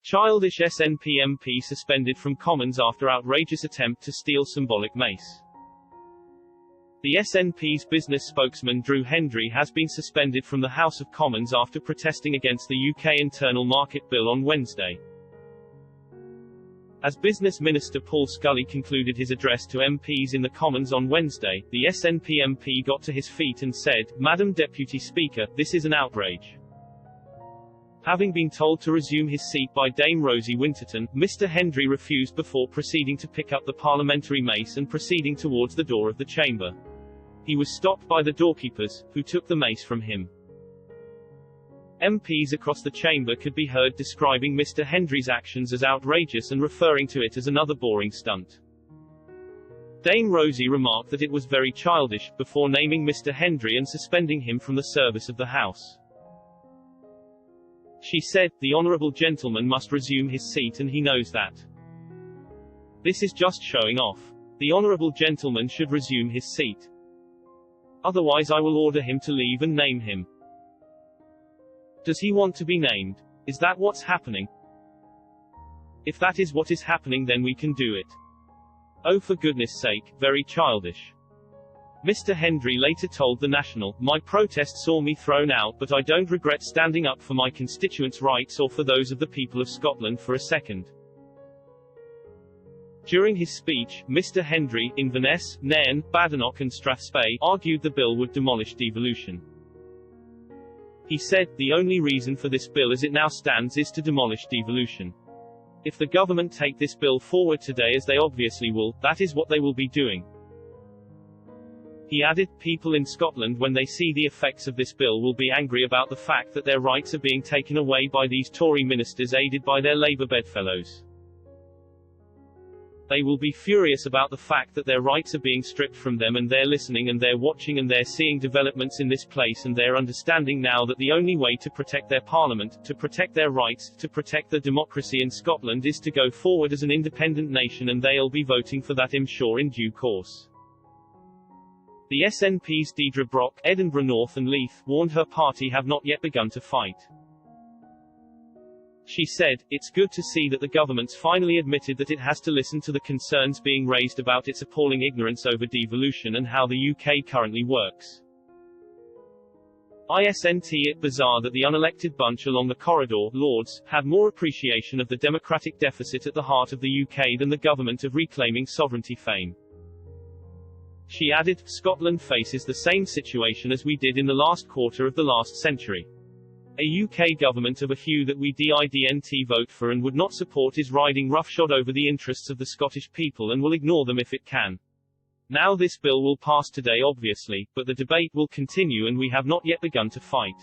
C.h.i.l.d.i.s.h SNP MP suspended from Commons after outrageous attempt to steal symbolic mace. The SNP's business spokesman Drew Hendry has been suspended from the House of Commons after protesting against the UK Internal Market Bill on Wednesday. As Business Minister Paul Scully concluded his address to MPs in the Commons on Wednesday, the SNP MP got to his feet and said, "Madam Deputy Speaker, this is an outrage." Having been told to resume his seat by Dame Rosie Winterton, Mr. Hendry refused before proceeding to pick up the parliamentary mace and proceeding towards the door of the chamber. He was stopped by the doorkeepers, who took the mace from him. MPs across the chamber could be heard describing Mr. Hendry's actions as outrageous and referring to it as another boring stunt. Dame Rosie remarked that it was very childish, before naming Mr. Hendry and suspending him from the service of the House. She said, "The honourable gentleman must resume his seat and he knows that. This is just showing off. The honourable gentleman should resume his seat. Otherwise I will order him to leave and name him." Does he want to be named? Is that what's happening? If that is what is happening, then we can do it. Oh, for goodness sake, very childish. Mr. Hendry later told The National, "My protest saw me thrown out, but I don't regret standing up for my constituents' rights or for those of the people of Scotland for a second." During his speech, Mr. Hendry, Inverness, Nairn, Badenoch and Strathspey, argued the bill would demolish devolution. He said, "The only reason for this bill as it now stands is to demolish devolution. If the government take this bill forward today, as they obviously will, that is what they will be doing." He added, "People in Scotland, when they see the effects of this bill, will be angry about the fact that their rights are being taken away by these Tory ministers aided by their Labour bedfellows. They will be furious about the fact that their rights are being stripped from them, and they're listening and they're watching and they're seeing developments in this place, and they're understanding now that the only way to protect their parliament, to protect their rights, to protect the democracy in Scotland is to go forward as an independent nation, and they'll be voting for that, I'm sure, in due course." The SNP's Deirdre Brock, Edinburgh North and Leith, warned her party have not yet begun to fight. She said, "It's good to see that the government's finally admitted that it has to listen to the concerns being raised about its appalling ignorance over devolution and how the UK currently works. Isn't it bizarre that the unelected bunch along the corridor, Lords, had more appreciation of the democratic deficit at the heart of the UK than the government of reclaiming sovereignty fame?" She added, "Scotland faces the same situation as we did in the last quarter of the last century. A UK government of a hue that we didn't vote for and would not support is riding roughshod over the interests of the Scottish people and will ignore them if it can. Now this bill will pass today obviously, but the debate will continue and we have not yet begun to fight.